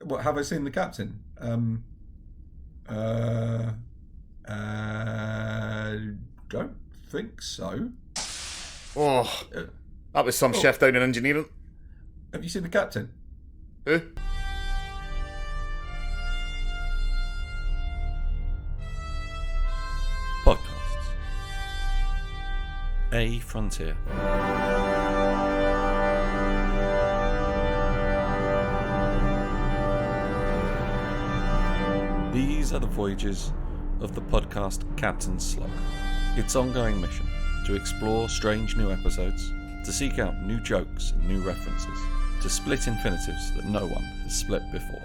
What have I seen the captain? Don't think so. Oh, Uh, that was some oh, chef down in engineering. have you seen the captain? Who? Podcasts. A Frontier. These are the voyages of the podcast Captain Slug. Its ongoing mission to explore strange new episodes, to seek out new jokes and new references, to split infinitives that no one has split before.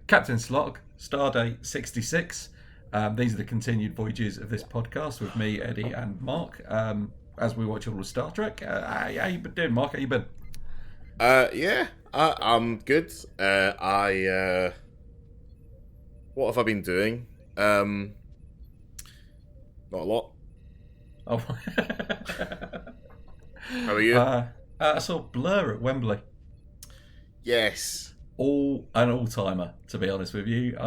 Captain Slog, Stardate 66. These are the continued voyages of this podcast with me, Eddie, and Mark. As we watch all of Star Trek. How you been doing, Mark? How you been? I'm good. What have I been doing? Not a lot. Oh. How are you? I saw Blur at Wembley. Yes. An all-timer, to be honest with you.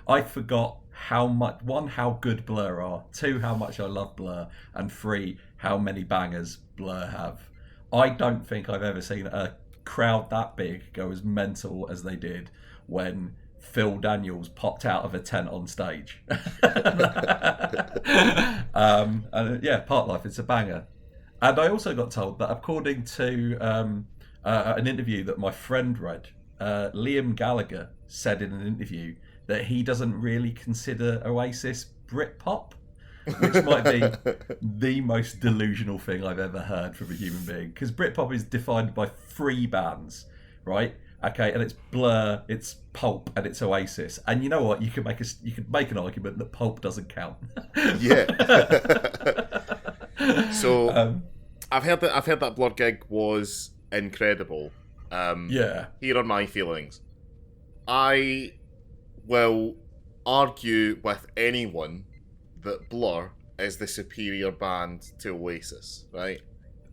I forgot how good Blur are, 2, how much I love Blur, and 3, how many bangers Blur have. I don't think I've ever seen a crowd that big go as mental as they did when Phil Daniels popped out of a tent on stage. Part Life, it's a banger. And I also got told that according to an interview that my friend read, Liam Gallagher said in an interview that he doesn't really consider Oasis Britpop, which might be the most delusional thing I've ever heard from a human being. Because Britpop is defined by 3 bands, right? Okay, and it's Blur, it's Pulp, and it's Oasis. And you know what? You could make an argument that Pulp doesn't count. Yeah. So I've heard that Blur gig was incredible. Here are my feelings. I will argue with anyone that Blur is the superior band to Oasis, right?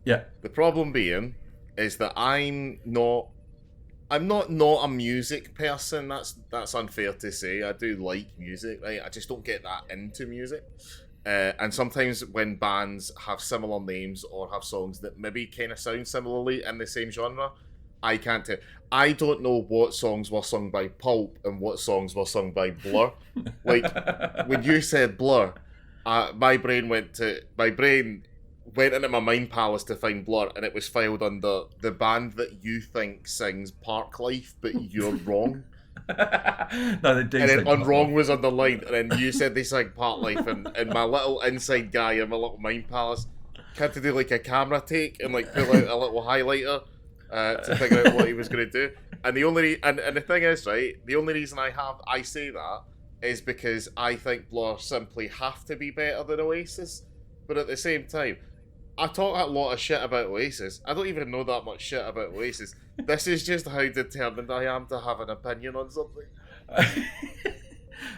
Yeah. The problem being is that I'm not a music person. That's unfair to say. I do like music, right? I just don't get that into music. And sometimes when bands have similar names or have songs that maybe kind of sound similarly in the same genre, I can't tell. I don't know what songs were sung by Pulp and what songs were sung by Blur. Like, when you said Blur, my brain went into my mind palace to find Blur, and it was filed under the band that you think sings Park Life, but you're wrong. No, they do. And then Unwrong was underlined, and then you said they sang Park Life, and my little inside guy in my little mind palace had to do like a camera take and like pull out a little highlighter to figure out what he was going to do. And the thing is, right, the only reason I say that is because I think Blur simply have to be better than Oasis. But at the same time, I talk a lot of shit about Oasis. I don't even know that much shit about Oasis. This is just how determined I am to have an opinion on something.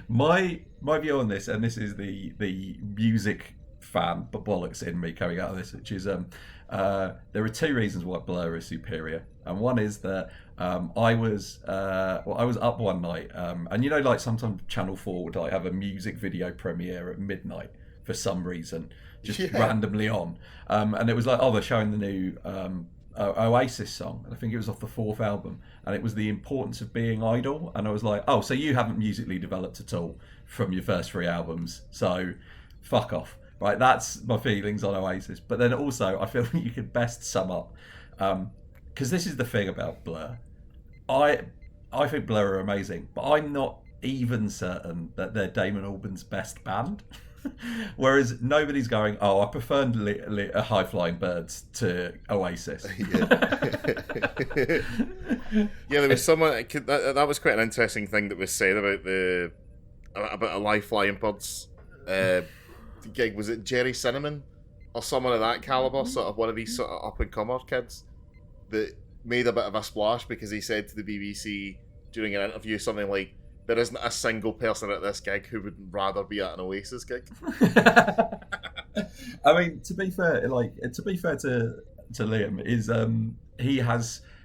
My view on this, and this is the music fan but bollocks in me coming out of this, which is there are 2 reasons why Blur is superior, and one is that I was up one night, and you know, like sometimes Channel 4 would like have a music video premiere at midnight for some reason, just randomly on, and it was like, they're showing the new Oasis song, and I think it was off the 4th album, and it was The Importance of Being Idle, and I was like, so you haven't musically developed at all from your first 3 albums, so fuck off. Right, that's my feelings on Oasis. But then also, I feel you could best sum up, because this is the thing about Blur. I think Blur are amazing, but I'm not even certain that they're Damon Albarn's best band. Whereas nobody's going, I prefer High Flying Birds to Oasis. There was someone that was quite an interesting thing that was said about a High Flying Birds gig. Was it Jerry Cinnamon or someone of that caliber, sort of one of these sort of up and comer kids, that made a bit of a splash because he said to the BBC during an interview something like, "There isn't a single person at this gig who would rather be at an Oasis gig." I mean, to be fair to Liam, is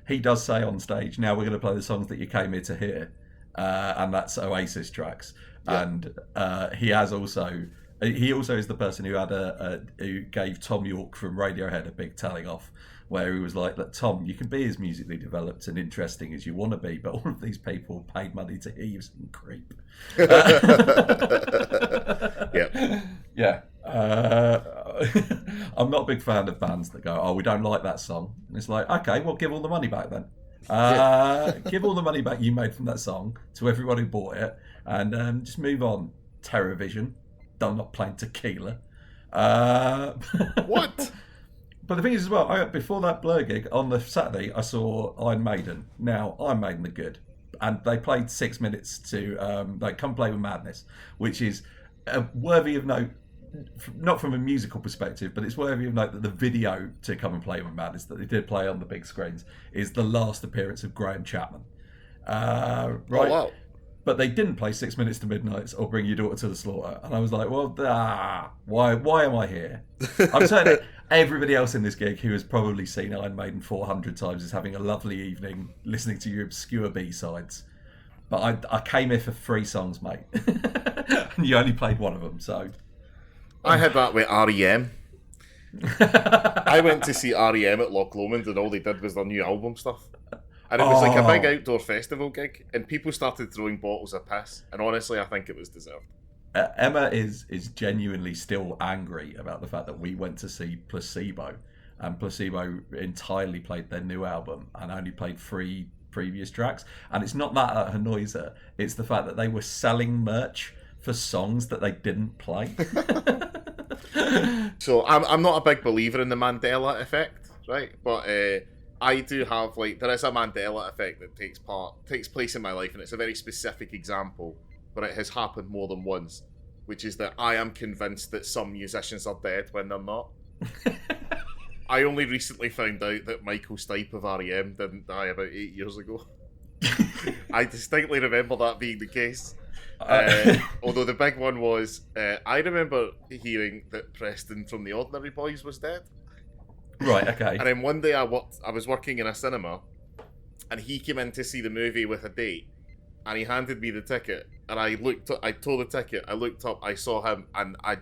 he does say on stage, "Now we're going to play the songs that you came here to hear," and that's Oasis tracks. Yeah. And he also is the person who gave Tom York from Radiohead a big telling off, where he was like, "Look, Tom, you can be as musically developed and interesting as you want to be, but all of these people paid money to hear you some creep." Yeah. I'm not a big fan of bands that go, "Oh, we don't like that song." And it's like, okay, well, give all the money back then. Give all the money back you made from that song to everyone who bought it, and just move on. Terrorvision, I'm not playing Tequila. What? But the thing is as well, before that Blur gig on the Saturday, I saw Iron Maiden. Now, Iron Maiden are good, and they played 6 minutes to Come Play With Madness, which is worthy of note. Not from a musical perspective, but it's worthy of note that the video to Come and Play With Madness that they did play on the big screens is the last appearance of Graham Chapman. Right? Oh, wow. But they didn't play 6 minutes to Midnight or Bring Your Daughter to the Slaughter. And I was like, well, why am I here? I'm certain everybody else in this gig who has probably seen Iron Maiden 400 times is having a lovely evening listening to your obscure B-sides. But I came here for 3 songs, mate. And you only played one of them, so... I had that with R.E.M. I went to see R.E.M. at Loch Lomond and all they did was their new album stuff. And it was like a big outdoor festival gig and people started throwing bottles of piss. And honestly, I think it was deserved. Emma is genuinely still angry about the fact that we went to see Placebo. And Placebo entirely played their new album and only played 3 previous tracks. And it's not that annoys her. It's the fact that they were selling merch for songs that they didn't play. So I'm not a big believer in the Mandela effect, right? But I do have there is a Mandela effect that takes place in my life, and it's a very specific example, but it has happened more than once, which is that I am convinced that some musicians are dead when they're not. I only recently found out that Michael Stipe of R.E.M. didn't die about 8 years ago. I distinctly remember that being the case. Although the big one was, I remember hearing that Preston from the Ordinary Boys was dead. Right, okay. And then one day I was working in a cinema, and he came in to see the movie with a date, and he handed me the ticket, and I told the ticket, I looked up, I saw him, and I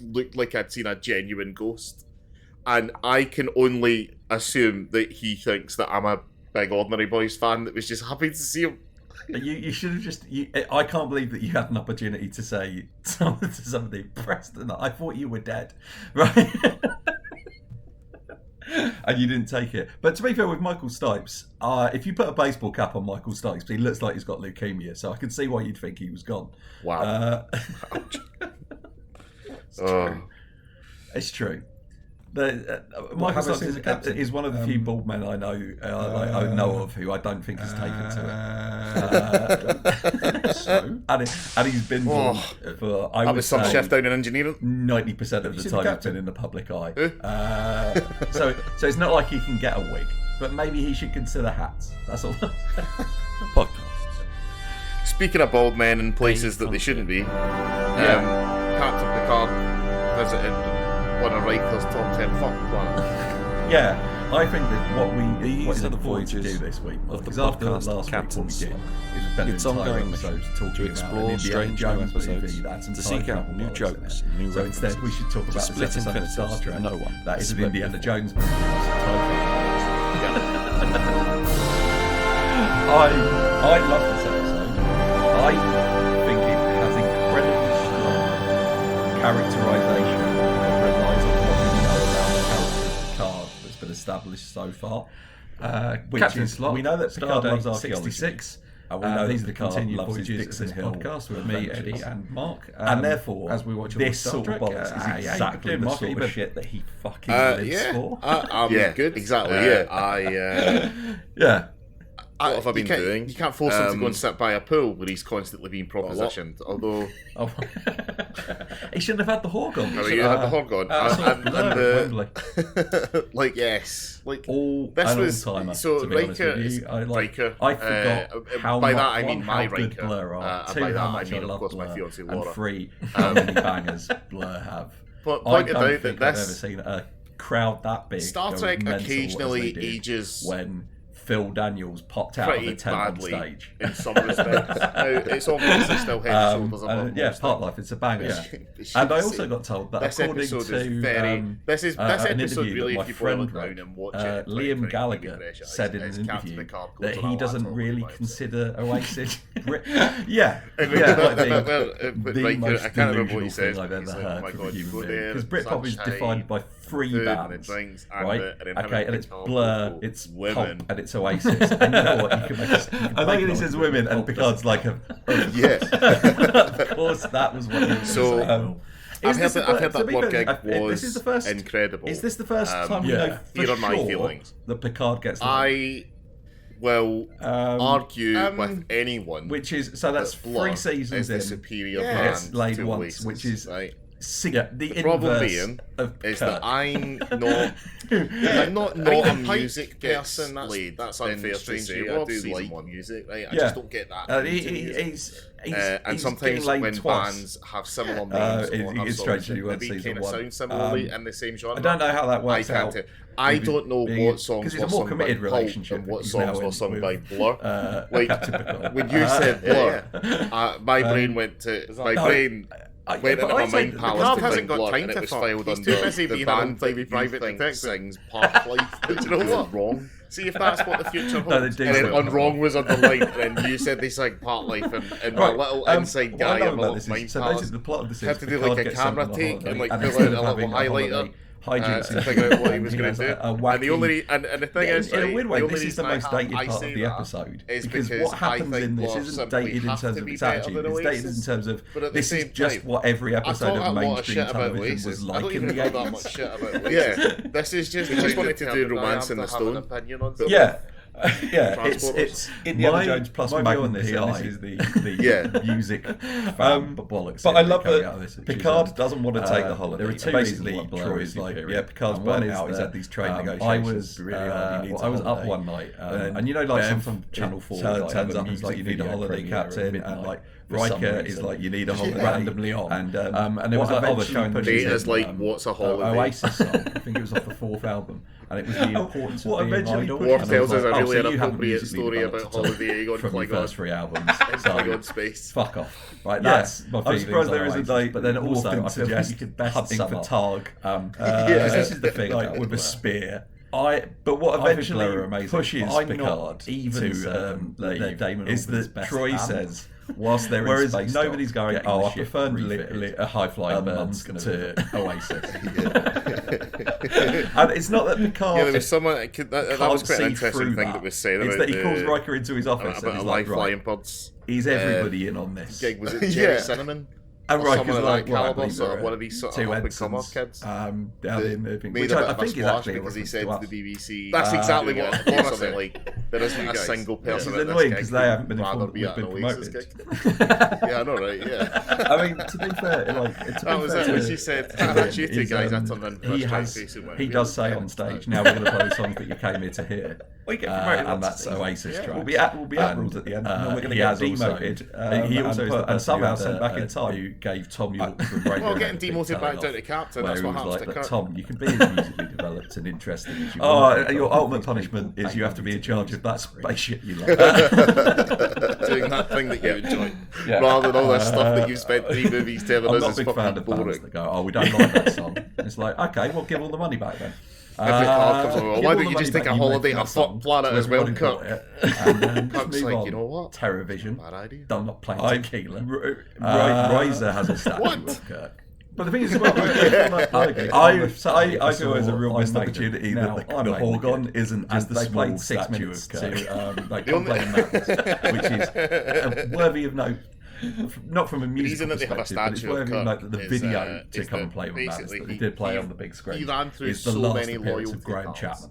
looked like I'd seen a genuine ghost. And I can only assume that he thinks that I'm a big Ordinary Boys fan that was just happy to see him. You should have just... I can't believe that you had an opportunity to say to somebody, Preston, I thought you were dead. Right? And you didn't take it. But to be fair with Michael Stipes, if you put a baseball cap on Michael Stipes, he looks like he's got leukemia, so I can see why you'd think he was gone. Wow. It's true. It's true. Michael Stipes is one of the few bald men I know I know of who I don't think has taken to it. And he's been bald for I would some say chef down in engineering. 90% of the time he's been in the public eye. So it's not like he can get a wig, but maybe he should consider hats. That's all. Podcast. Speaking of bald men in places that they shouldn't be, Captain Picard visited one of Riker's top 10 fucking planets. Yeah, I think that what we These are the going to do voyages this week, of the because after podcast last week Captain what we did Slug. is we spent It's an entire ongoing episode mission talking to about explore an Indiana strange new Jones movie episodes, that had some to time seek out travel new bollocks jokes in it. and new So instead we should talk to about split this episode of Star infinities Trek no one that is an split Indiana before. Jones movie. I love this episode. I think it has incredibly strong characterization that relies on what we know about the character of Picard that's been established so far. Which Captain is, Slot, we know that Picard Stardate loves archaeology. 66. And we know These that are the Picard continued loves his voyages Dixon of this Hill podcast with me, adventures. Eddie, and Mark. And therefore, as we watch all this Star sort of Trek, bollocks is exactly the Mark, sort even- of shit that he fucking lives Yeah, for. I'm yeah, good. Exactly. Yeah. I Yeah. what have I been doing? You can't force him to go and sit by a pool where he's constantly being propositioned. Although he shouldn't have had the hog on. you had the hog on, like yes, like all this an was all-timer, so to be honest Riker. with you. Riker. I forgot how by much, that I mean one, my how good Riker. Blur are. And Two, by that how I much mean, I of love course, my Blur. fiancée And Laura. three, how many bangers Blur have. But I pointed don't out think that I've ever this seen a crowd that big. Star go Trek mental as occasionally they did ages when Phil Daniels popped out of pretty the tent on badly stage. in some respects. Now, it's obviously still head and shoulders above. Yeah, most Part things. Life, it's a banger. But And I you also see, got told that this according episode to is very. This an episode interview really, that if you my boil friend it down wrote, and watch it, Liam Gallagher said in an interview that he doesn't really consider Oasis Brit. Yeah, But the like, most I can't remember what delusional he said. thing I've ever He's like, heard oh my from God, a you human go being. there, Because Britpop is sunshine, defined by three food and bands, drinks, right? and Okay, and it's Blur, it's women. pop, and it's Oasis. And you know what? You can make I think he says women, and Picard's like a... Yeah. Of course, that was what he was So, saying. I've heard that to be blood fair, gig was this is the first, incredible. Is this the first time we yeah. know for Here are my sure feelings. that Picard gets laid? I will argue with anyone, which is so that's Blur 3 seasons is the in. superior Gets band laid to once, Oasis, which is right. The problem inverse being of is Kirk. that I'm not a music gets person. laid. That's in unfair to Strange say. New I World do season like 1. music, right? I Yeah. just don't get that. into music. He's And sometimes getting laid when twice. bands have similar names or have it's songs Strange New that World maybe season kind of 1. sound similarly in the same genre. I don't know how that works I out. can't. I don't know what songs because were it's a more sung by committed Pulp relationship. and what he's songs now were sung with, by Blur. Like Captain Picard. when you said Blur, my brain went to my brain. Went into my mind palace Picard to hasn't think got Blur, time and it to was fuck. filed He's under too busy the being band an unplayed that private you think detective. sings Park Life. Do you know what? Wrong. See if that's what the future holds. No, they And do then sing Park Unwrong Life. was underlined, and then you said they sang Park Life, and my little inside what guy I love in my about little this mind is, so palace basically the plot of this is had to do Picard like a gets sent camera on a take and holiday, like and pull instead out of a little having highlighter. hijinks To figure out what he was and going to do. a And the wacky- only and the thing is, in a right, weird way, the this only is the reason most I dated I part say of the that episode is because because what happens I think in this Blur isn't simply dated in have terms to of be its better attitude. than It's dated in Oasis. terms of But at the this is same just time, what every I episode talk of a lot of mainstream shit about television Oasis. was I like don't in even the know that 80s. much shit about Oasis. Yeah, this is just we just wanted to do Romance in the Stone. Yeah. Yeah, Transporters. it's Indiana Jones plus Magnum view on this, PI. and This is the music fan bollocks. But I love coming that out of this, which Picard is, doesn't want to take the holiday. There are two Basically, reasons why Troy Blur is is like, superior. yeah, Picard's And one burnt is out. He's that, had these trade I negotiations. was really hard. He needs I a was up holiday. one night, And you know, like Bev some Channel 4 turns up and is like, music you need a video holiday, premiere at Captain, midnight. and like For some Riker is reason. like, you need a holiday randomly on. and it was what like, eventually pushes Data's in, like, what's a holiday? Oasis song. I think it was off the 4th album, and it was the importance what of being eventually idle. pushes Worf And I was tells us a like, really so you haven't inappropriate musically story developed about at all holidaying on from your Klingon. first 3 albums. So Klingon space. fuck off. Right, Yeah. that's my I'm feelings surprised on there isn't, Oasis, like, but then more also thing I to feel like suggest you could best hunting sum for up. Targ. This is the thing like, with Blur. a spear. But what I think eventually Blur are amazing. pushes I'm Picard not even to leave Damon is Albarn's that best Troy album. says whilst they're in Whereas space, nobody's going, getting oh, the I ship prefer refitted, a high-flying Mum's bird gonna to Oasis. And it's not that Picard Yeah, there was someone that was quite an interesting thing that was said It's about that he calls the Riker into his office and about he's a like, live flying right, birds is everybody in on this? gig. Was it Jerry Yeah. Cinnamon? And Or Riker's someone of like, that right, caliber, we sort of were one of these sort two of up-and-comer ensigns, kids. down in the Made which a bit I of a think is splash actually a because he reference said to to us. the BBC. That's exactly doing what it, I thought. something like there isn't a single Which person is at this annoying gig because they haven't been who'd rather informed be that at we've an been Oasis promoted. gig. Yeah, I know, right? Yeah. I mean, to be fair, like That was it. When she said, "That's you two guys." I turned in he first has, face and went, he does say on stage, "Now we're going to play the songs that you came here to hear." We get promoted and lots that's of things. Oasis Yeah. track. We'll be admirals at the end. And we're going to He get has demoted. Also, he also and is the person somehow who had sent back in time. who gave Tom York from Radio. Well, getting demoted back down to captain, Where that's he what was happens like, to "Look, Kirk." Tom, you can be as musically developed and interesting as you want. Oh, your ultimate punishment is you have to be in charge of that spaceship you love. doing that thing that you enjoy, Yeah. rather than all this stuff that you spent 3 movies telling I'm us not a is big fan fucking of bands boring. that go, "Oh, we don't like that song." It's like, okay, well, give all the money back then. Every card comes along, give why all don't the you just money take a back, you holiday make on a that song fuck planet to as well, everybody who Kirk? bought it, and then just Kirk's move like, on. you know what? Terrorvision. Bad idea. I'm not playing I- tequila. Uh, Riser has a statue What? of Kirk. But the thing is, well, I feel there's a real missed opportunity that the Horgon isn't just the small statue of Kirk. They come play in that, which is worthy of note. Not from a musical reason that they have a perspective, but it's statue of worthy of note Kirk that the is, video to is come that and play with Matters basically that they he- did play he- on the big screen he ran through is the so last many appearance loyalty of Graham cards. Chapman.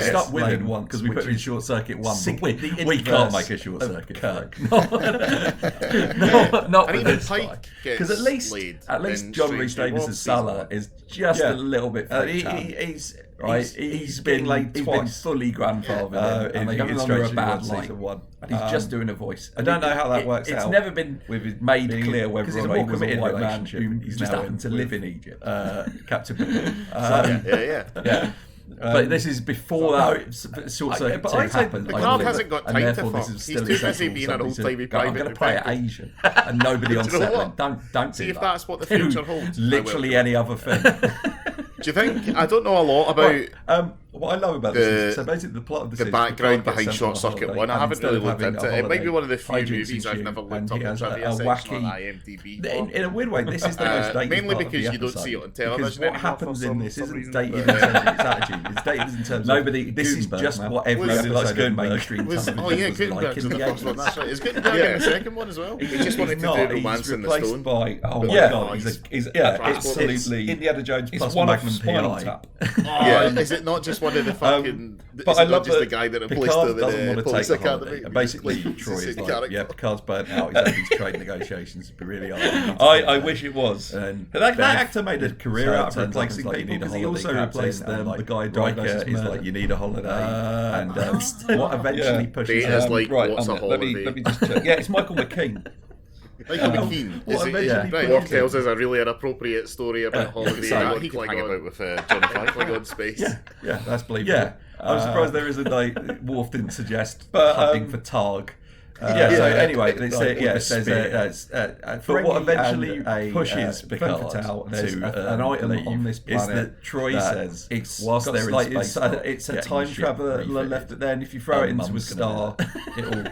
we're stuck with lane him once, because we put him in short circuit 1. But we inverse can't make a short of circuit. Kirk. Not And with even this guy. Pike Because gets at least laid. at least in John Strange Rhys New Davis' Worlds Salah is just a little bit He's been laid been twice. fully grandfathered in and Strange under a New bad Worlds light. season 1. And he's just doing a voice. I don't know how that works out. It's never been made clear whether because or he's a not more he was a committed white man relationship. who He's just now happened to with, live in Egypt. Captain Picard. Yeah. But this is before that short circuit but I happened. Picard hasn't got time to therefore fuck. this is He's still too busy acceptable. being an old-timey I'm going to private play it detective. Asian, and nobody on Do you know set what? went, don't See do if that. that's what the Do future holds. Literally any other thing. Do you think? I don't know a lot about what I love about this is, so basically the plot of this the is background Picard gets behind sent Short on a Circuit holiday, 1. I and haven't instead really of looked having into a it. It might be holiday, one of the few hijinks movies I've ensue, never looked and up he the has trivia a section on wacky. IMDb. In a weird way, this is the most dated mainly part of because the you don't episode. see it on Because television what anymore happens for in this some isn't reason, dated in but, terms of its attitude. It's dated in terms of this is just what every Was- episode of mainstream Was, television oh yeah, was like Gutenberg's in the the first one. 80s. That's right. Is Gutenberg in the second one as well? He just wanted to do Romance in the replaced Stone. by But my yeah. god, It's absolutely Indiana Jones it's plus one Magnum of Spinal PI. Tap. Is it not just one of the fucking? But is I it not love just that the guy that replaced Picard him in doesn't the want to Police take a Academy? holiday. And basically, Like, Troy he's is the like, character. yeah, Picard's burnt out. He's had these trade negotiations. It'd be really hard. I wish it was. And That actor made a the career out of turns up replacing and people it's because like, he you need a also holiday replaced captain, and, the like, guy Riker diagnosed is murder. like, you need a holiday. And what eventually Yeah. pushes Data's him. like, Right, what's a let holiday? me just check. Yeah, it's Michael McKean. Michael McKean. what Is it? eventually Right, pushes tells us a really inappropriate story about holiday. so He could hang about with Johnny Klingon space. Yeah, that's believable. Yeah. I'm surprised there isn't like Worf didn't suggest But, hunting for Targ. So anyway, it says but what eventually pushes Picard to an item on this planet is that Troy says whilst there is it's a time traveller left it there, and if you throw it into a star, it'll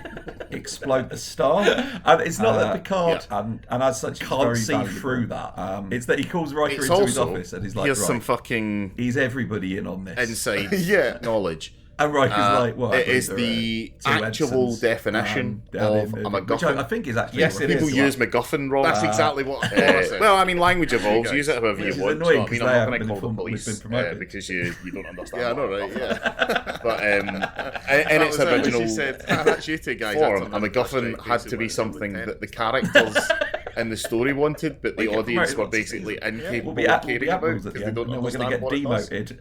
explode the star. And it's not that Picard and as such can't see through that. It's that he calls Riker into his office and he's like, here's some right, fucking is everybody in on this? inside knowledge. And Riker's like, well, it is the actual definition of a which MacGuffin. I think is actually Yes, it People is. use MacGuffin wrong. That's exactly what I thought. Well, I mean, language evolves. Use it however Which you is want. annoying So, I mean, because I'm they not going to haven't call the been police promoted. because you don't understand. Yeah, I know, what right? MacGuffin Yeah. is. But in its original That's you two guys. form, a MacGuffin had to be something that the characters in the story wanted, but the audience were basically incapable We'll of be caring about apples because at the they end, don't and we're going understand to get what it does. demoted,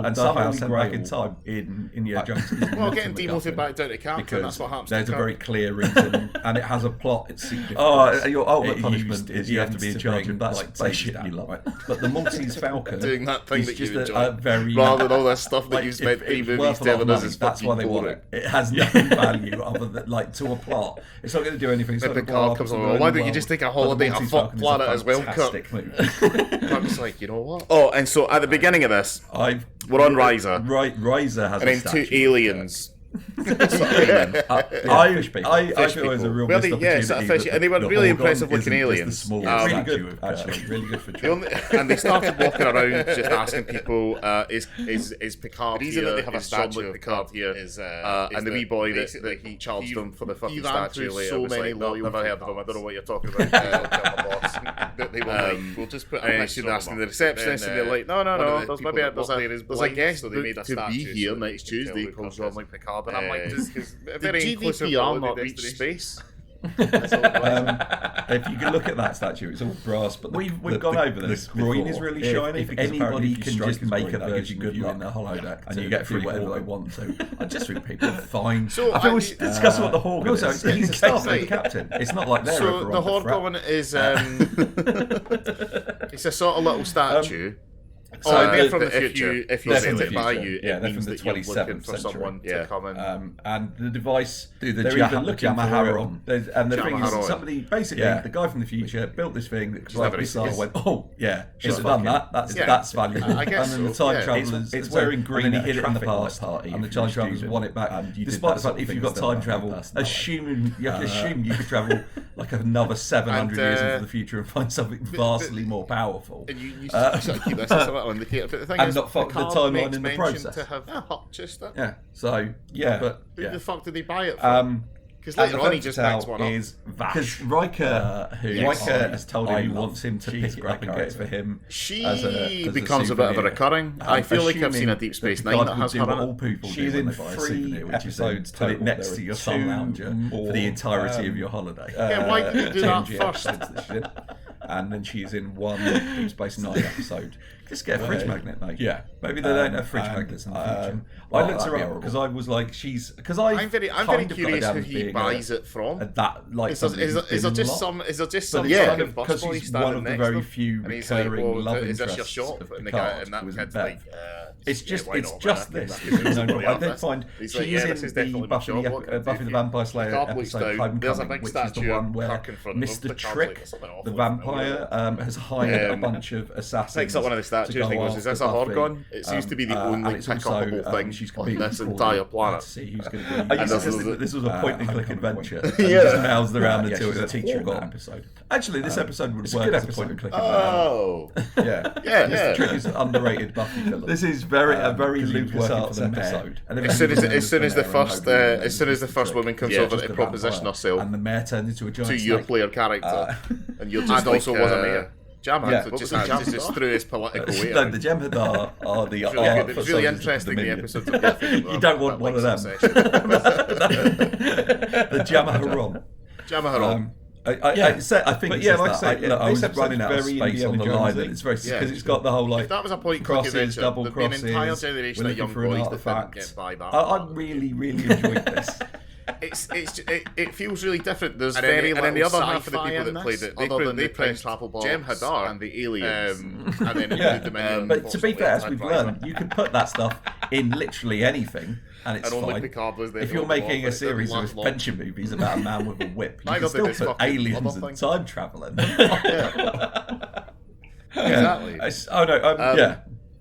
and somehow sent back in time in Indiana Jones. Well, getting demoted back down to captain, because that's what happens. there's to a very clear reason, and it has a plot. It's significant. Your ultimate It punishment used is you have to be in charge of that like, spaceship babysit you love. right? But the Maltese Falcon doing that thing is that just you enjoy, a very rather than all this stuff that like, you've spent if three it's movies worth a lot of telling us money, is that's why they want boring. it. It has no value other than like to a plot. It's not going to do anything. It's Then not gonna Picard blow up comes the along, why don't you world, just take a but the holiday, a Maltese fuck Falcon is planet a as well, Kirk? fantastic movie. I was like, you know what? Oh, and so at the beginning of this, we're on Riser, Right, Riser has and a then statue two aliens. I feel there's a real Well, missed yeah, opportunity. sort of fish- that and they were the really Horgon impressive looking isn't just aliens. the small Yeah, statue really good, of actually, really good for The John. only- and they started walking around just asking people, is Picard The reason here? that they have a Is statue Jean-Luc of Picard here? is And the wee boy that basically he charged them for the fucking ran statue through later so was many like, no, loyal never heard of him, I Picards. don't know what you're talking about. Don't tell my boss. That they were like, we'll just put a And picture she's of asking him the up. receptionist, Then, and they're like, no, one of the there's people maybe that there's worked there a is there's a blind, guest so they made a to be statue here so that next you can tell Tuesday who called comes Jean-Luc Picard, and I'm like, Uh, just the very inclusive GDPR holiday not reached destination. space. If you can look at that statue, it's all brass. But We've gone over this The groin before. is really If- shiny. if because anybody apparently if you can strike just his make groin, a that gives version you of good you luck in the holodeck and to you get through do whatever whatever they they want. So I just think people are fine. So I think we should discuss what the Horgon Also, is. he's a in Star case Trek they- captain. It's not like they're So over the on the front. Horgon is it's a sort of little statue. So they're the- from the if future. you- If you they're send from it the by future. you, Yeah, it they're means from the that you're looking 27th for someone century. to come in. And the device, Do the they're Jah- even looking for Jamaharon. it. And the thing is, Jamaharon. somebody basically, the guy from the future built this thing that never like missile existed. went, oh yeah, Should should have done fucking- that. Yeah. That's valuable. I guess and then the so, time yeah. travelers, It's wearing green and at then he a hit it in the traffic light past, party and the if time you're travelers stupid. won it back. And you did Despite that the sort fact of if thing you've got instead of time having travel, personality. you have to assume you could travel like another 700 And, years into the future and find something vastly more powerful. And you sort of keep this as a little indicator. But the thing And is, not fuck the Picard timeline makes in the mention process. to have purchased it. Yeah. So yeah, but Who yeah. the fuck did he buy it from? Because And later the on he first just to tell picks one up. is Because Vash, Riker, Riker has told him I he love wants him to cheese pick it up and grape get it for him. She as a becomes a bit of a souvenir. recurring. I feel like I've seen a Deep Space Nine that has her in all it. people She's do when in they buy a 3 souvenir, which is then episodes put it total. next There to are your 2 sun lounger for the more, entirety of your holiday. Yeah, why didn't you do that Change first? episodes that she did. and then she's in one Deep Space Nine episode. Just get a fridge magnet, mate. Yeah. Maybe they don't have fridge magnets in the future. I looked her up because I was like, I'm very curious who he buys it from. That like is there just some fucking because he's one of the very few recurring love interests. Is this your shop? And that kid's like, it's just this. I did find she is in the Buffy the Vampire Slayer episode Homecoming, which is the one where Mr. Trick, the vampire, has hired a bunch of assassins. Takes up one of the statues and goes, "Is this a Horgon?" It seems to be the only pick-upable thing on this entire planet. See who's going to be. This was a point-and-click adventure. Just moused around until it was a teacher got episode. Actually, this episode would work as a point-and-click adventure. Oh, yeah. Mr. Trick is an underrated Buffy villain. This is a very LucasArts episode. As soon as the first woman comes over to proposition herself, and the mayor turns into a giant to your player character, and you're just also was a mayor. Jem'Hadar just through his political weight. No, the Jem'Hadar are the It was really interesting, the episodes of Buffy. You don't want one of them. The Jem'Hadar. I think it's like I say, I was running out of space on the line. It's very because it's got the whole like if that was a point crosses, double crosses. An entire generation of young boys that didn't get by that. I really enjoyed this. It feels really different. There's very little the other half of the people that played it, they pressed Jem'Hadar and the aliens, and then include them in. But to be fair, as we've learned, you can put that stuff in literally anything, and it's fine. If you're making a series of adventure movies about a man with a whip, you can still put aliens and time traveling. Exactly.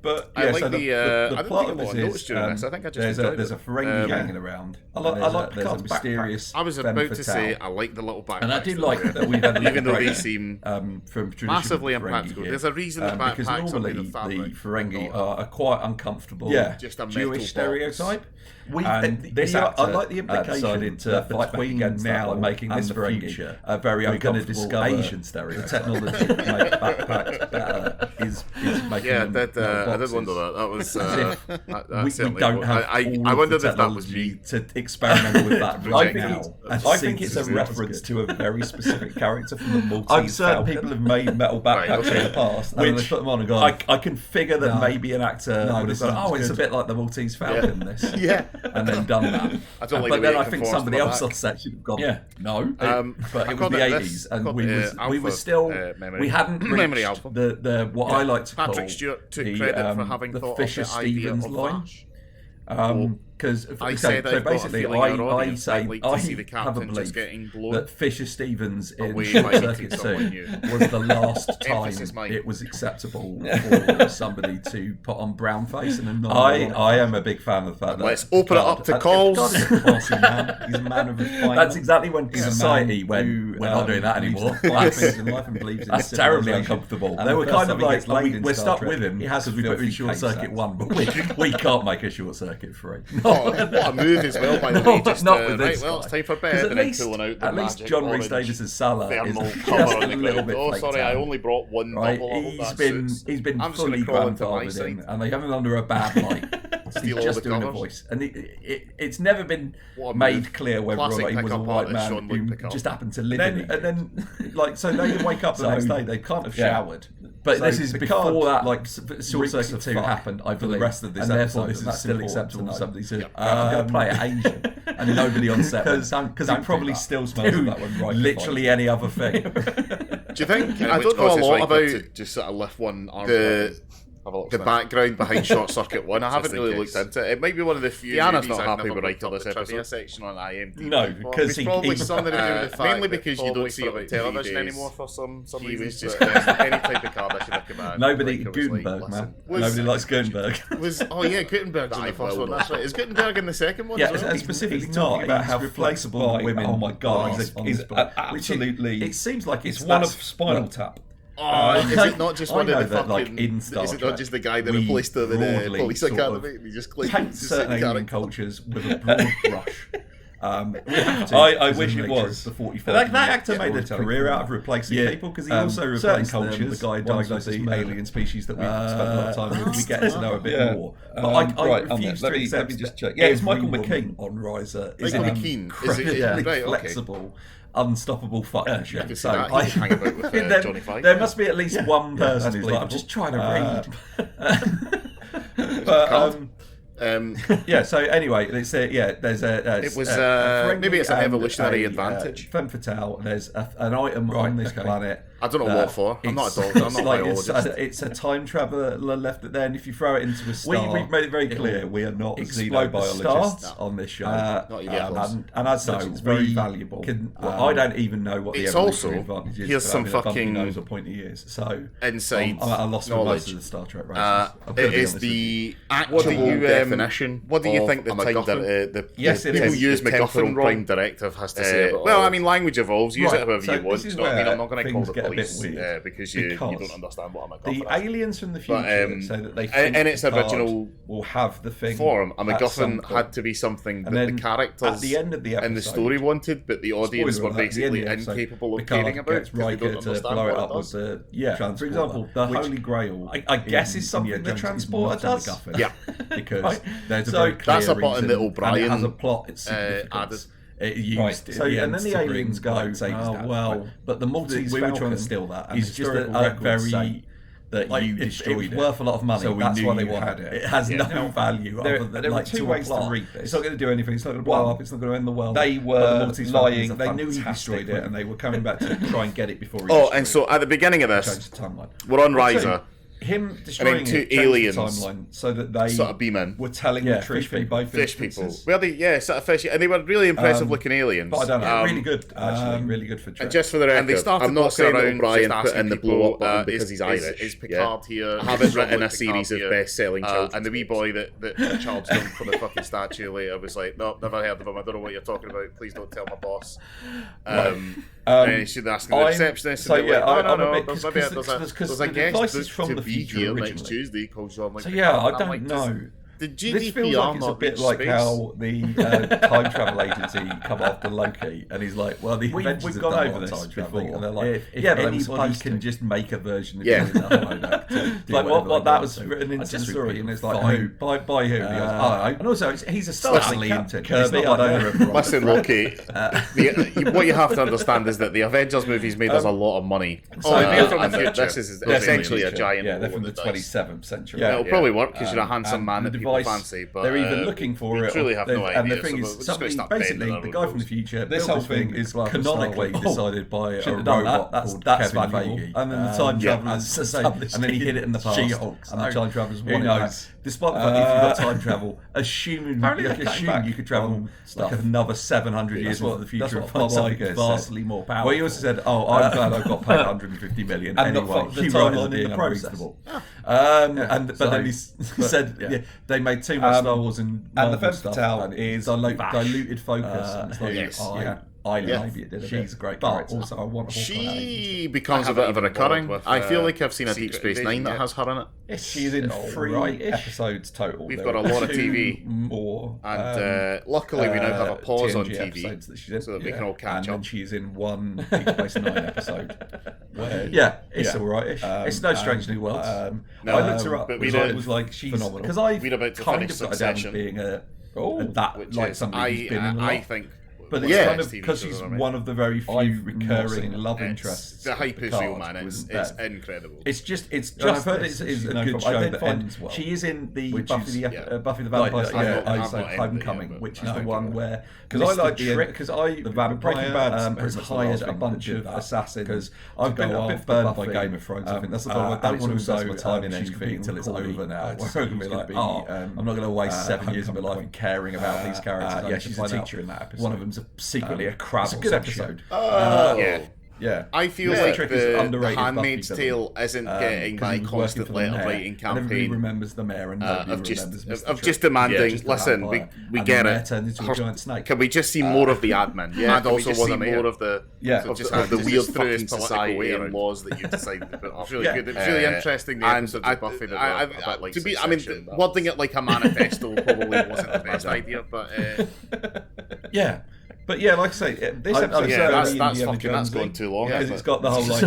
But I like so the plot of this is I think I just there's a Ferengi hanging around. I like Picard's mysterious. I was about to say I like the little backpacks, and I do like that we've had even though they seem from massively impractical. There's a reason the backpacks because normally the Ferengi are quite uncomfortable. Just a Jewish stereotype. I like the implication to fight back against now and making this Ferengi a very uncomfortable Asian stereotype. The technology to make backpacks better is making them I did wonder that. That was we don't have. I wondered if that was me to experiment with that right now. I think it's a reference to a very specific character from the Maltese. I'm certain people have made metal backpacks in the past, and they put them on and gone. I can figure that maybe an actor would have gone, it's a bit like the Maltese Falcon. This, and then done that. But then I think somebody else on set should have gone. But it was the 80s, and we were still we hadn't reached the what I like to call Patrick Stewart took credit for having the thought Fisher of the idea Stevens of line. Flash. Because I say that basically, I say I have a belief that Fisher Stevens in Short Circuit 2 was the last time it was acceptable for somebody to put on brown face and a I am a big fan of the fact that let's open it up to calls. He's a man of refinement. That's exactly when society when we're not doing that anymore. That's terribly uncomfortable. And they were kind of like we're stuck with him because we put in Short Circuit 1, but we can't make a Short Circuit 3. What a move as well, by the way. Just, not with this well, it's time for bed, and then pulling out the at least John Rhys Davis' Salah is cover a little bit. Oh, sorry, I only brought one bubble. He's been fully grandfathered in, and they have him under a bad light. He's just doing a voice, and it's never been made clear whether or not he was a white man who just happened to live in it. And then, like, so they wake up the next day, they can't have showered. But this is before that, like, Short Circuit 2 happened, I believe. The rest of this episode, this is still acceptable for somebody to I'm going to play it Asian, and nobody on set because it probably still smells of that one, right? Literally any other thing. Do you think? I don't know a lot about just sort of lift one arm. The background behind Short Circuit 1, I haven't really looked into it. It might be one of the few Deanna's not happy with writing this trivia section on IMDb. No, because it's probably something to do with the fact mainly because you don't see it on television anymore for some reason. He was just any type of Kardashian command. Nobody, Gutenberg, man. Nobody likes Gutenberg. Gutenberg's in the first one, that's right. Is Gutenberg in the second one? Yeah, and specifically talking about how replaceable women. Oh my god, he's absolutely. It seems like it's one of Spinal Tap. Is it not just one of the fucking... Like in Star is it Trek, not just the guy that replaced her in Police Academy? He just paint certain alien cultures with a broad brush. I wish it was. The 44. That actor made a storytelling career out format. of replacing people because he also certain replaced cultures, the guy diagnosed as the alien species that we've spent a lot of time with. We get to know a bit more. But I refuse to accept. Let me just check. Yeah, it's Michael McKean on Riser. Michael McKean. Is it? Yeah, Right, okay. flexible, unstoppable fucking shit. So I hang about with Johnny Five. There must be at least one person who's like, I'm just trying to read. But yeah. So anyway, it's there's a it was maybe it's an evolutionary advantage. Femme fatale. There's an item on this planet. I don't know what for. I'm not a doctor. I'm not a biologist. It's a time traveler left it there, and if you throw it into a star, we've made it very clear we are not xenobiologists on this show. Not even close. And as such, it's very valuable. I don't even know what the it's evolutionary also advantage is. here's some fucking knows what pointy is. So inside I lost knowledge. most of the Star Trek races. It is the actual definition. What do you think the time the people use the temporal prime directive has to say about well, I mean, language evolves. Use it however you want. You know what I mean? I'm not going to call the police because you don't understand what I'm a the aliens from the future say that they think in its original will have the thing form. A MacGuffin had to be something that the characters at the end of the episode, in the story wanted, but the audience were basically incapable of caring about because they don't understand blow it what up it does. with the for example, the Holy Grail. I guess is something the transporter does. Yeah, because there's a very clear that's a button that O'Brien it has a plot. It's added. It used so and then the aliens go, but the Maltese we were trying to steal that. It's just a very that you destroyed it was worth a lot of money, so that's why they wanted it. It has no value other than there were two ways to read this. It's not going to do anything. It's not going to blow up. It's not going to end the world. They were lying. They knew he destroyed it, and they were coming back to try and get it before. And so at the beginning of this, we're on Riser. Him destroying two aliens the timeline so that they sort of beam in. were telling the truth in both fish people. instances. Well, sort of fish, and they were really impressive looking aliens. But I don't know, really good, actually, really good for Trek. And just for the record, I'm not saying that O'Brien put in the blow up button because he's Irish. Is Picard here? I haven't written a series of best-selling children. And the wee boy that charged him for the fucking statue later was like, no, never heard of him. I don't know what you're talking about. Please don't tell my boss. And he should ask the receptionist. So yeah, no. There's a guest from the future next Tuesday called John. So yeah, I don't know. The This feels like it's a bit like how the time travel agency come after Loki, and he's like, "Well, the Avengers have done over this time traveling," and they're like, "If anybody can just make a version of it in the holodeck, like what that was written into the story," and it's like, "Who? By who?" And also, he's a Stanley into Kirby. I don't know. Listen, Loki. What you have to understand is that the Avengers movies made us a lot of money. This is essentially a giant. Yeah, they're from the 27th century. It'll probably work because you're a handsome man that people fancy, but they're even looking for it. Truly have no idea. And the thing is, basically, the guy from the future. This whole thing is canonically decided by a robot called Kevin Feige, and then the time travelers, and then he hid it in the past, and the time travelers wanted that. Despite the fact if you've got time travel, assume you could travel like another 700 years into the future and find something vastly more powerful. Well, he also said, I'm glad I got paid 150 million anyway. The timeline in the process. But then he said, they made too much Star Wars and the Femme stuff. Fatale is diluted focus. Maybe it did. She's a great character. Also, I want she becomes a bit of a recurring. I feel like I've seen a Deep Space Nine that has her in it. She's in 3 episodes total. We've got a lot of TV more, and luckily we now have a pause on TV that she's in, so that we can all catch up. And she's in one Deep Space Nine episode. It's alright. It's no Strange New Worlds. I looked her up, but it was like she's phenomenal because I kind of got her down as being somebody who's been in a lot. I think. But it's kind of because she's one of the very few recurring love interests. The hype is real, man. It's incredible. It's just. I've heard it's a good show that ends well. She is in the Buffy the Vampire Slayer Homecoming, which is the one where because I like the Breaking Bad has hired a bunch of assassins. Because I've been a bit burned by Game of Thrones. I think that's the problem. I don't want to invest my time in anything until it's over now. It's going to be like, I'm not going to waste 7 years of my life caring about these characters. Yeah, she's a teacher in that episode. One of them's secretly a crab. It's a good episode. Yeah. I feel like the Handmaid's Tale isn't getting my constant letter writing campaign. Everybody remembers the mayor and of just demanding. Listen, we get it. Turned into a giant snake. Can we just see more of the admin? And also see more of the the weird fucking society and laws that you decided to put up. It's really good. It's really interesting. And to be, I mean, wording it like a manifesto probably wasn't the best idea, but yeah. But yeah, like I say, this episode that's going too long. Because it's got the whole like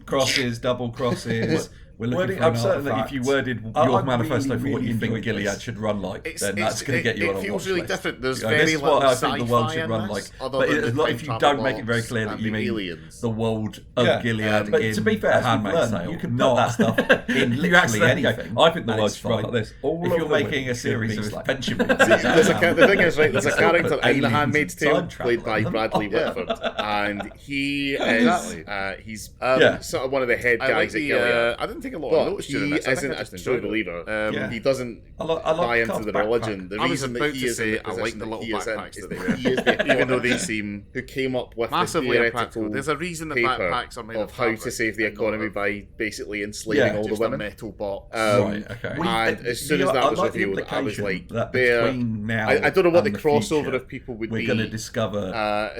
crosses, double crosses. We're looking for I'm certain that if you worded your manifesto for what you think Gilead should run like, then that's going to get you on a watch list. It feels really different. There's very little I think the world should run like. But if you don't make it very clear that you mean the world of Gilead but to be fair, Handmaid's Tale, you can put that stuff in literally anything. I think the world should run like this. If you're making a series of adventure movies, the thing is, right, there's a character in The Handmaid's Tale played by Bradley Whitford, and he is he's sort of one of the head guys at Gilead. I didn't take a lot of notes during this. He isn't a true believer. He doesn't buy into the religion. The reason that he is in the position that he is in is that he is the even though they seem who came up with the theoretical there's a reason the paper backpacks are made of how to save the economy by basically enslaving all the women. Metal box. And as soon as that was revealed, I was like, I don't know what the crossover of people would be. We're going to discover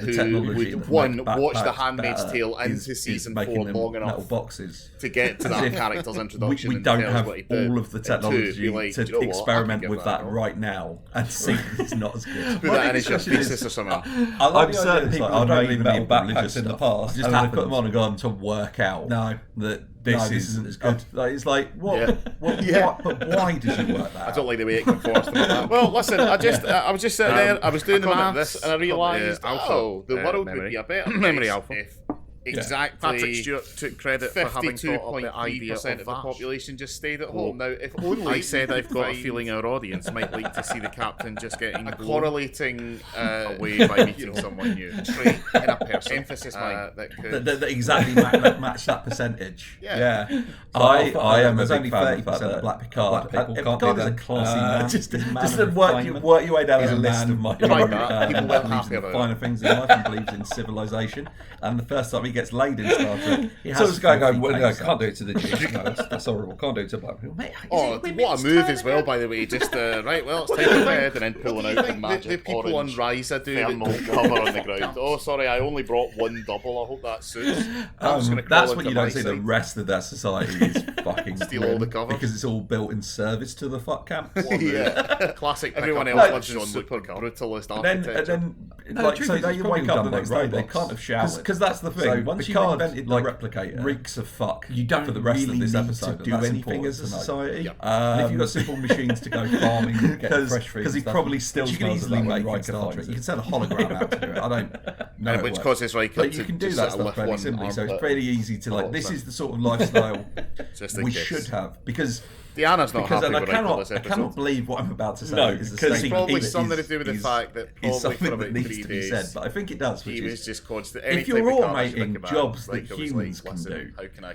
the who technology would watch The Handmaid's Tale into season 4 long enough boxes to get to that character's introduction. We don't have all of the technology to experiment with that right now and see if it's not as good. Put that in as your thesis or something. I'm certain people don't believe in backpacks in the past. Just have put them on and gone to work out that this isn't as good. It's like, what? But why did you work that? I don't like the way it conforms to that. Well, listen, I was just sitting there, I was doing the maths, and I realised, the world would be a better memory place if exactly Patrick Stewart took credit for having thought of the idea of the population just stayed at home. Now, if only I said I've got a feeling our audience might like to see the captain just getting correlating away by meeting someone new. Trait in a person. Emphasis that exactly match that percentage. Yeah. I am a big fan of the Black Picard. Picard is a classy man. Just work your way down the list of my people weren't happy about finer things in life and believes in civilization. And the first time he gets laid in Star Trek, he has this guy going, well, no, can't do it to the Jews. No, that's horrible. Can't do it to black people. Mate, what a move as well, by the way. Just right, well, it's time to bed, and then pulling out the magic the people on Risa do that cover on the ground. Oh, sorry, I only brought one double. I hope that suits. That's what you don't see. The rest of that society is fucking steal all the covers because it's all built in service to the fuck camp. Classic. Everyone else wants to super brutalist architecture. And then, so they wake up the next day. They can't have showered because that's the thing. Once you've invented the replicator, reeks of fuck. You don't for the rest of this episode to do anything as a society. If you've got simple machines to go farming and get fresh food, because he probably still you can easily make Star Trek. You can send a hologram out to do it. I don't know, which causes Riker but you can do that stuff fairly simply. So it's fairly easy to like. This is the sort of lifestyle we should have because. Deanna's not happy with I cannot believe what I'm about to say. No, because it's probably something to do with the fact that probably for about needs 3 days said, but I think it does. He was just constant. If you're automating jobs that humans can do,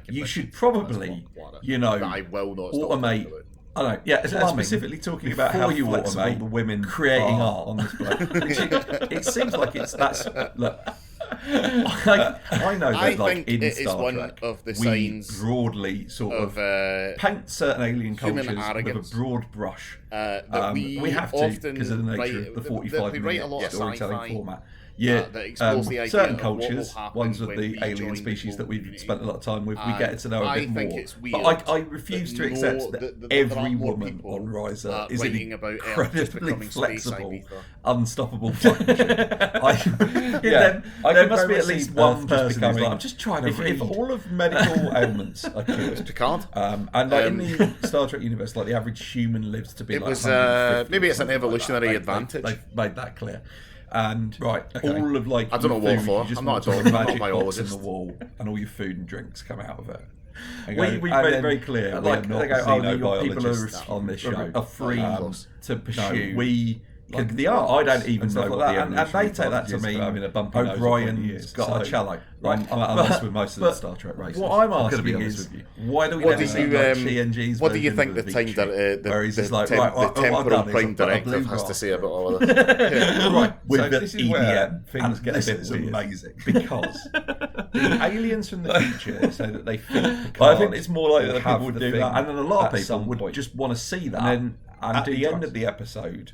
you should probably, automate. I don't know. Yeah, specifically talking about how you automate the women creating art on this plate. It seems like that's look. I know that I think in Star Trek, of the signs broadly sort of paint certain alien cultures with a broad brush. We have to because of the nature of the 45-minute storytelling format. That explores the idea certain cultures, ones with the alien species that we've spent a lot of time with, we get to know a bit more. But I refuse to accept that every woman on Risa is an incredibly flexible, unstoppable fucking there must be at least one person who's like, I'm just trying to read. If all of medical ailments are cured, Picard, and like in the Star Trek universe, like the average human lives to be it like was maybe it's an evolutionary advantage. They've made that clear. And all of like I don't know what for. I'm not a doctor, I'm not a biologist. In the wall, and all your food and drinks come out of it. We made it very clear. Like they go, people on this show are free to pursue. Like the art, I don't even know what the and they take that to mean O'Brien's got a cello. Right, I'm honest with most of the Star Trek races. What I'm asking is, why do we never see TNG's? What do you think the temporal prime directive has to say about all of this? Right, with the EDM, things get a bit amazing because the aliens from the future say that they think Picard. I think it's more likely that people would do that, and then a lot of people would just want to see that. And at the end of the episode.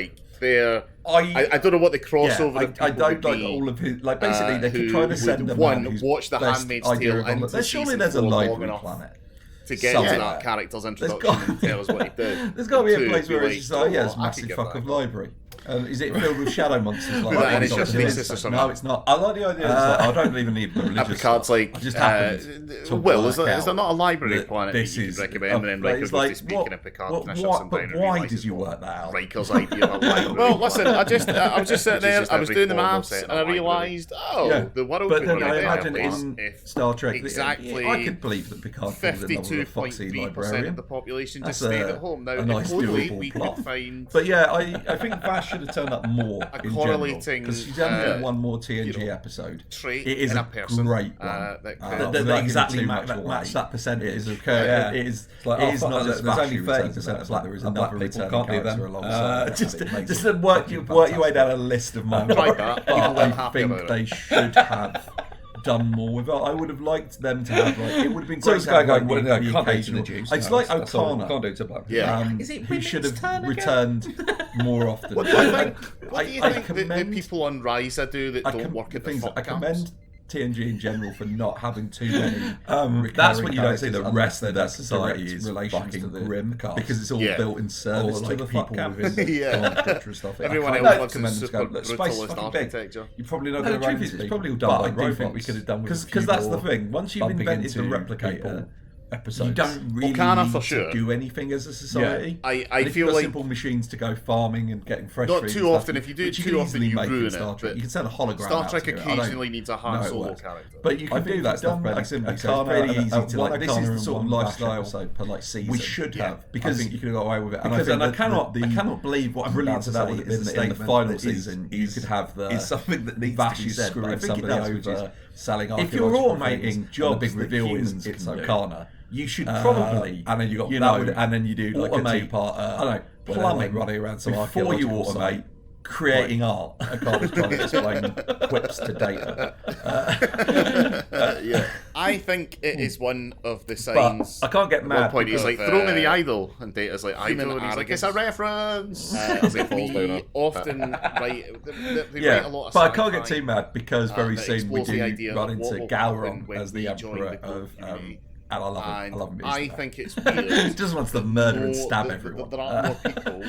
like they're. I don't know what the crossover. I don't like all of his. Like basically, they could try to send a man who's watch The Handmaid's Tale into surely there's a library planet to get to that character's introduction and tell us what he did. There's got to be a place where it's just like, it's a massive fuck of library. Is it filled with shadow monsters? Like that NHS thesis or something? No, it's not. I like the idea. I don't even need the religious Picard's stuff. like, I just happen to Will, is work there out not a library that planet this that you is could recommend? And then Riker goes to speak and Picard finishes some but why did you work that out? Riker's idea of a library. Well, listen, I was just sitting there, I was doing the maths, and I realised, the world but could then be I a imagine better place in if Star Trek, exactly I could believe that Picard falls in love with a foxy 52.3% librarian. of the population just That's stayed at home. Now, a nice hopefully doable we plot. could find But yeah, I think Vash should have turned up more a in correlating because she's only got one more TNG episode. trait It is in a a person great one. that Exactly match that percentage. It is okay. It is not just there's only 30% of black. There is another returning character alongside. Just work your way down a list of my. like that. But I think they should have done more with it. I would have liked them to have it would have been So great it's to have going, the can't do occasional. to the Jews. It's like O'Connor. Can't do to black. Yeah. Is it Who should Women's have turn returned more often. What do you think the people on Risa do that don't work at the fuck I camps? commend TNG in general for not having too many. That's what you don't see. The recurring rest of that characters society unless is it's relations fucking to the grim cast. because it's all Yeah. built in service Or to like the people people within within Yeah. and stuff. Everyone I else wants recommend super them to go, "Look, space is brutalist fucking big. architecture." You're probably not No, going the to truth is, it's probably all but done I by do robots. think we could have done with Because that's the more thing. Once you've bumping invented the into replicator people, episodes, you don't really Volcana need for to sure. do anything as a society. I And if feel you've got like simple machines to go farming and getting fresh Not food too and stuff, often. If you do it which too can often, easily you make in ruin Star it, Trek. but You can send a hologram Star out Trek to it. I don't occasionally needs a Han know it Solo works. character. But you I can think do that stuff done fairly like simply. a So it's Kana really and easy to one like. This Kana is the and sort of one lifestyle episode per like season. we should have, because I you could go away with it. because and I cannot believe what brilliant about about that it is in the final season you could have the is something that needs Vash to be is said, but I screwing think it somebody does, which over, selling if you're archaeological automating things, and the jobs big that reveal humans is it's can do, O'Connor. You should probably, and then you got you that know, would, and then you do like a automate, two-part. I don't know, plumbing running around some before you archaeological automate site. creating art. O'Connor's trying to explain quips to data. Yeah, I think it is one of the But signs. I can't get At mad. one point, he's because- like, "Throw me the idol," and Data's like, Human "Idol," and he's like, "It's a arrogance. reference." As he falls down. We Often write, they yeah, write a lot of but I can't get sci-fi, too mad because very that soon we explores the idea do run of what into will happen Gowron when as the we join emperor the Gold of. Community. And I love him. And I love him. I think it's he weird. just wants to murder and more stab that- everyone. There are more people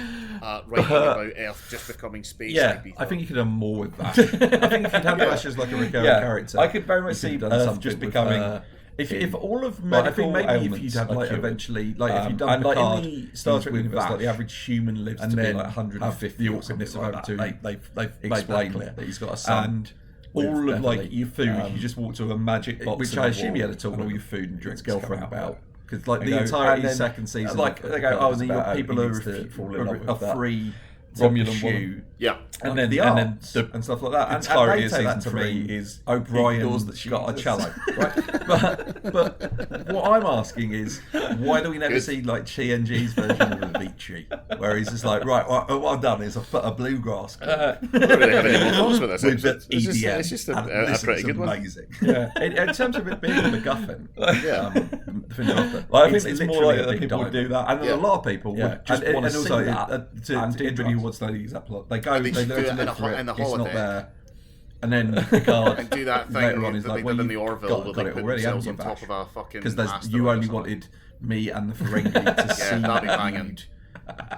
writing about Earth just becoming space. Yeah, like I think you could have more with that. I think if you'd had Vash as like a recurring character, I could very much you see could have done Earth something just with, becoming. if all of But I medical think maybe if ailments you'd had, are like, cured, eventually, like if you'd done and, like, in Picard, the Star Trek Trek universe, universe, like, the average human lives and to be then like 150 the or awkwardness something of like having that. to They've explain made that that he's got a son. and All of like Beverly, your food, you just walk to a magic box, which in I the assume he wall, had a talk and all with your food and drinks his girlfriend come out. about. Because like They the go, entire and then, second season, like, of they go, Picard oh, is then about your how people he are needs to fall in love with are that free to Romulan pursue woman. Yeah. and then the and then art and stuff like that. And entirety they of take that season to mean 3 is O'Brien ignores that she got a exists. cello, right? but what I'm asking is, why do we never Good. see like TNG's version of Avicii, where he's just like, right, what I've done is I've put a bluegrass I don't really have any more thoughts with this. with the It's just, EDM. it's just and a this pretty is good one. amazing. Yeah, in terms of it being a MacGuffin, Yeah. Well, I think it's more literally like a that big people diamond. do that. and Yeah. a lot of people Yeah. would just And- want and to also, see that. To and do anybody who drugs. wants to know the exact plot, they go, And they they should learn do to it in look for in the it. It's not holodeck. there. And then Picard And do that thing later on that is they like, did well, in the you've Orville got where it they put already, themselves on haven't you, top of a fucking because asteroid you or only something. wanted me and the Ferengi to see that'd be that banging. you'd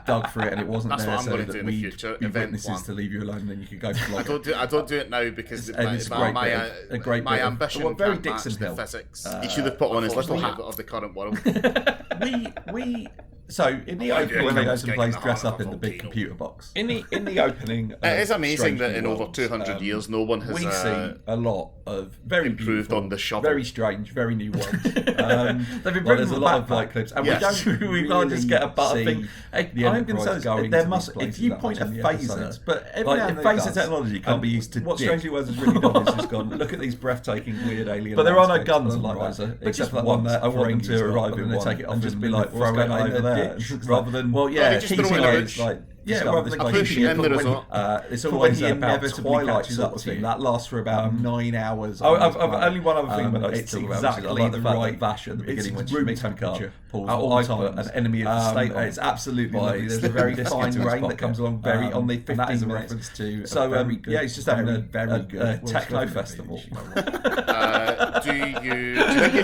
dug for it and it wasn't That's there, what I'm so gonna that do in the we'd future, be event witnesses plan. to leave you alone, and then you could go for like I don't do it now because and it's a my, great my, bit of- a great my bit of- ambition well, very can't match the Dixonville. physics. He should have put on his little hat of the current world. we so in the opening when they go to the place dress up in the big computer box. In the opening, It is amazing Strange that New in over Worlds, 200 years no one has we see a lot of very improved beautiful, on the shovel. very strange, very new worlds. they've been There's bringing a them lot back, of like clips, and Yes. we don't we can't just get a butter see thing. Hey, the I'm Enterprise concerned going there to must these if places you that point a much in the phaser, episodes, but every like now if and then it phaser does. technology can't And be used to what dick. Strangely Worlds has really done is just gone, look at these breathtaking weird alien But there are no landscapes guns and on right, Risa, but except just for that one once that I want them Ferengis to got arrive up in and they one take it off and just and be be like, like, throw it in over a there, ditch, rather than well, yeah, they just he's throw it in a always ditch. like. Yeah, discover rather this than place. push it in the But when resort. it's for always when he inevitably Twilight catches sort up of to you. thing. That lasts for about 9 hours. Oh, on I've this planet. only one other thing that I It's talk about, which is I exactly like the the fact right that Vash at the beginning when she room meets temperature Picard pulls at all all times. an enemy of the state on It's absolutely by lovely. There's a slipping very a disc fine into his grain that pocket. comes along very on the 15 and that is a minutes. reference to So a very good, yeah, he's just having very, a very good techno Will festival. Do you think you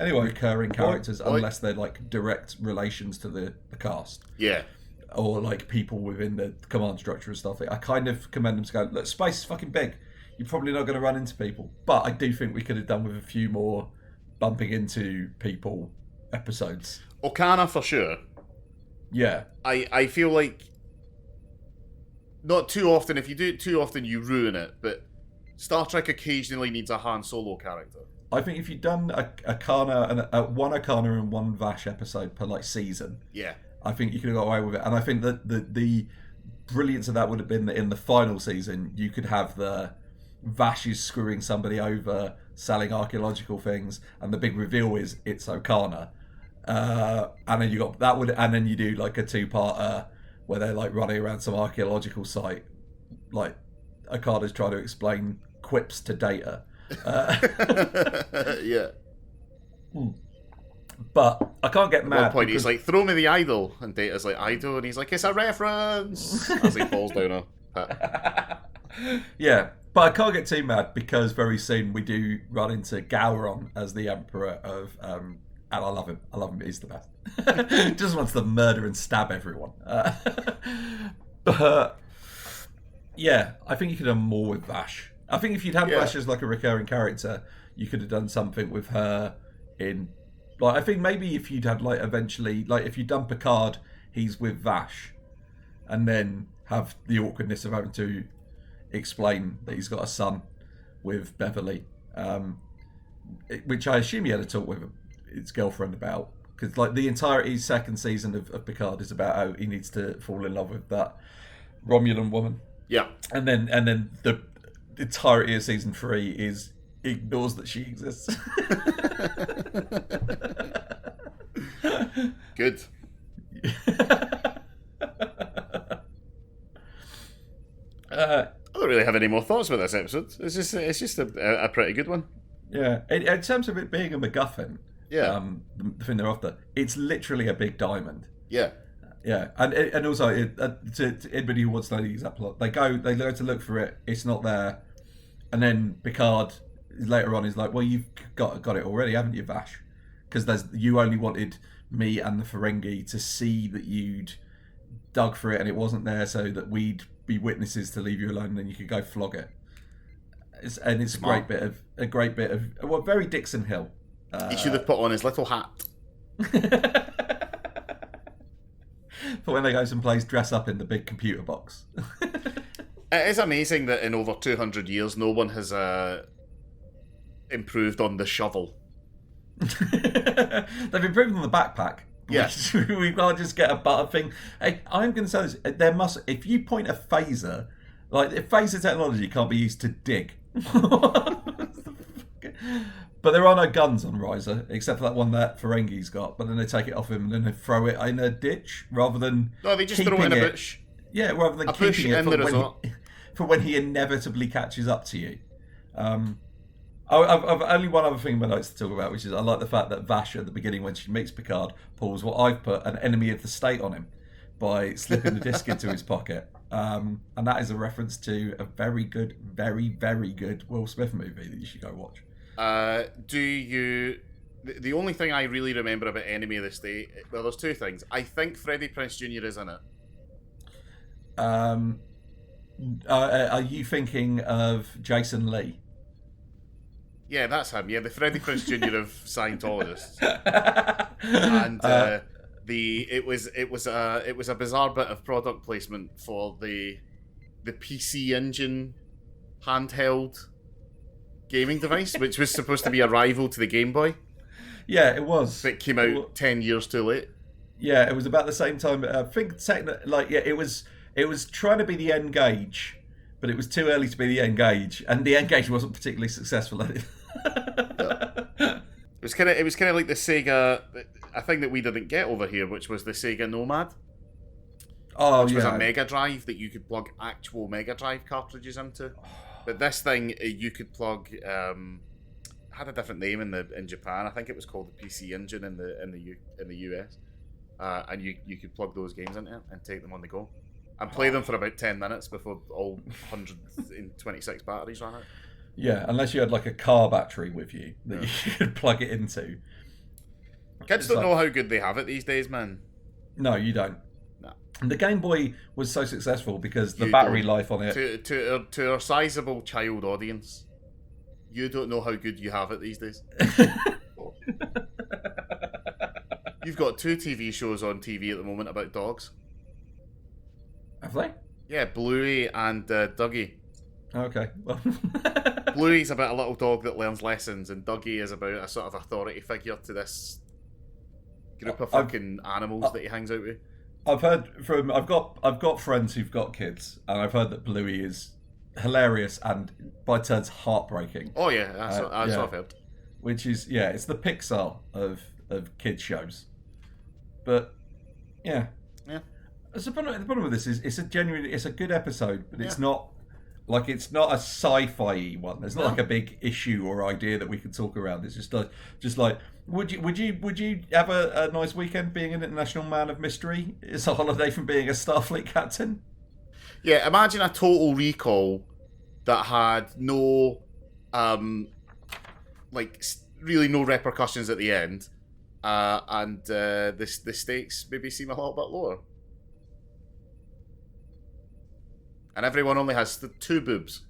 recurring characters unless they're like direct relations to the cast. Yeah. Or like people within the command structure and stuff. I kind of commend them to go, look, space is fucking big. You're probably not going to run into people. But I do think we could have done with a few more bumping into people episodes. Okana for sure. Yeah. I feel like not too often. If you do it too often, you ruin it. But Star Trek occasionally needs a Han Solo character. I think if you've done a Akana and one Akana and one Vash episode per like season, yeah, I think you could have got away with it. And I think that the brilliance of that would have been that in the final season you could have the Vash is screwing somebody over, selling archaeological things, and the big reveal is it's Okana. And then you got that would, and then you do like a two-parter where they're like running around some archaeological site, like Okada's trying to explain quips to Data. Yeah. But I can't get mad. At one point he's like, throw me the idol, and Data's like, idol, and he's like, it's a reference, as he falls down a pit. Yeah, but I can't get too mad because very soon we do run into Gowron as the Emperor of and I love him. He's the best. Just wants to murder and stab everyone. But yeah, I think you could have done more with Vash. I think if you'd had Vash as like a recurring character, you could have done something with her in. Like, I think maybe if you'd had like eventually, like if you'd done Picard, he's with Vash, and then have the awkwardness of having to explain that he's got a son with Beverly, which I assume he had a talk with his girlfriend about, because like the entire second season of Picard is about how he needs to fall in love with that Romulan woman. Yeah, and then the entirety of season 3 is ignores that she exists. Good. I don't really have any more thoughts about this episode. It's just a pretty good one. Yeah, in terms of it being a MacGuffin, the thing they're after, it's literally a big diamond. Yeah. Yeah, and also to anybody who wants to know the exact plot, they go to look for it. It's not there, and then Picard later on is like, "Well, you've got it already, haven't you, Vash? Because you only wanted me and the Ferengi to see that you'd dug for it, and it wasn't there, so that we'd be witnesses to leave you alone, and then you could go flog it." It's Smart. a great bit of well, very Dixon Hill. He should have put on his little hat. For when they go someplace, dress up in the big computer box. It is amazing that in over 200 years, no one has improved on the shovel. They've improved on the backpack. Yeah. We can't just get a butter thing. Hey, I'm going to say this. If you point a phaser, like if phaser technology can't be used to dig. But there are no guns on Riser, except for that one that Ferengi's got. But then they take it off him and then they throw it in a ditch rather than. No, they just throw it in a bush. Yeah, rather than keeping it for when he inevitably catches up to you. I've only one other thing in my notes to talk about, which is I like the fact that Vash at the beginning, when she meets Picard, pulls what I've put an enemy of the state on him by slipping the disc into his pocket. And that is a reference to a very good, very, very good Will Smith movie that you should go watch. Do you... The only thing I really remember about Enemy of the State... Well, there's two things. I think Freddie Prinze Jr. is in it. Are you thinking of Jason Lee? Yeah, that's him. Yeah, the Freddie Prinze Jr. of Scientologists. And it was a bizarre bit of product placement for the PC Engine handheld gaming device, which was supposed to be a rival to the Game Boy. Yeah, it was. It came out 10 years too late. Yeah, it was about the same time. I think it was trying to be the N-Gage, but it was too early to be the N-Gage, and the N-Gage wasn't particularly successful at it. It was kind of like the Sega, a thing that we didn't get over here, which was the Sega Nomad. Which was a Mega Drive that you could plug actual Mega Drive cartridges into. But this thing, you could plug. Had a different name in Japan. I think it was called the PC Engine in the US. And you could plug those games into it and take them on the go, and play them for about 10 minutes before all 126 batteries ran out. Yeah, unless you had like a car battery with you that you could plug it into. Kids don't know how good they have it these days, man. No, you don't. No. And the Game Boy was so successful because the battery life on it... To our sizable child audience, you don't know how good you have it these days. You've got 2 TV shows on TV at the moment about dogs. Have they? Yeah, Bluey and Dougie. Okay. Well. Bluey's about a little dog that learns lessons, and Dougie is about a sort of authority figure to this group of fucking animals that he hangs out with. I've got friends who've got kids, and I've heard that Bluey is hilarious and by turns heartbreaking. Oh yeah, that's what I've heard. Which is it's the Pixar of kids shows. But yeah. So the problem with this is it's a good episode, but it's not a sci-fi one. There's not like a big issue or idea that we can talk around. It's just like would you have a nice weekend being an international man of mystery? It's a holiday from being a Starfleet captain. Yeah, imagine a Total Recall that had no really no repercussions at the end, and the stakes maybe seem a little bit lower. And everyone only has the 2 boobs.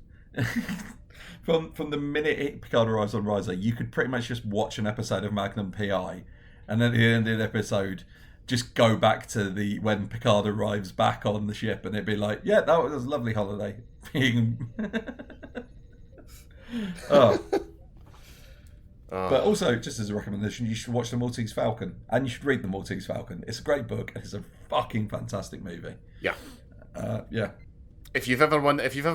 From the minute Picard arrives on Riser, you could pretty much just watch an episode of Magnum PI, and then at the end of the episode, just go back to when Picard arrives back on the ship, and it'd be like, yeah, that was a lovely holiday. But also, just as a recommendation, you should watch The Maltese Falcon, and you should read The Maltese Falcon. It's a great book, and it's a fucking fantastic movie. Yeah. Yeah. If you've ever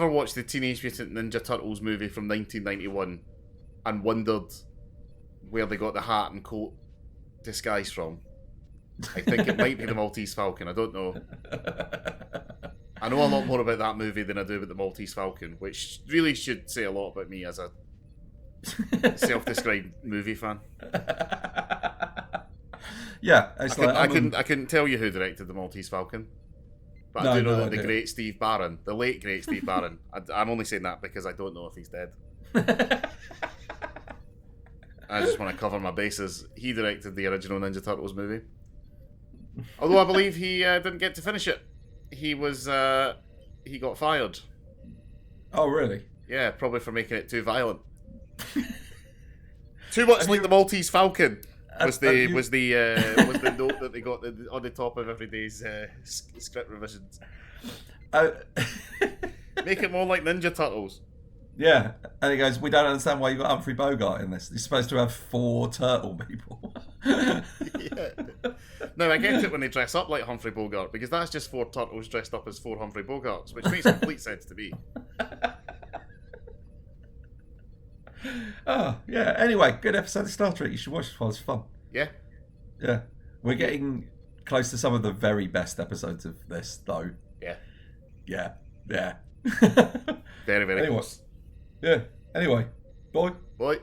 watched the Teenage Mutant Ninja Turtles movie from 1991 and wondered where they got the hat and coat disguise from, I think it might be The Maltese Falcon. I don't know. I know a lot more about that movie than I do about The Maltese Falcon, which really should say a lot about me as a self-described movie fan. Yeah, I couldn't tell you who directed The Maltese Falcon. But I do know that the great Steve Barron, the late great Steve Barron, I'm only saying that because I don't know if he's dead. I just want to cover my bases. He directed the original Ninja Turtles movie. Although I believe he didn't get to finish it. He got fired. Oh, really? Yeah, probably for making it too violent. Too much like the Maltese Falcon. Was the note that they got on the top of every day's script revisions. Make it more like Ninja Turtles. Yeah, and he goes, we don't understand why you got Humphrey Bogart in this. You're supposed to have 4 turtle people. Yeah. No, I get it when they dress up like Humphrey Bogart, because that's just 4 turtles dressed up as 4 Humphrey Bogarts, which makes complete sense to me. Oh, yeah. Anyway, good episode of Star Trek. You should watch it. It's fun. Yeah. Yeah. We're getting close to some of the very best episodes of this, though. Yeah. Yeah. Yeah. Very, very close. Yeah. Anyway, bye. Bye.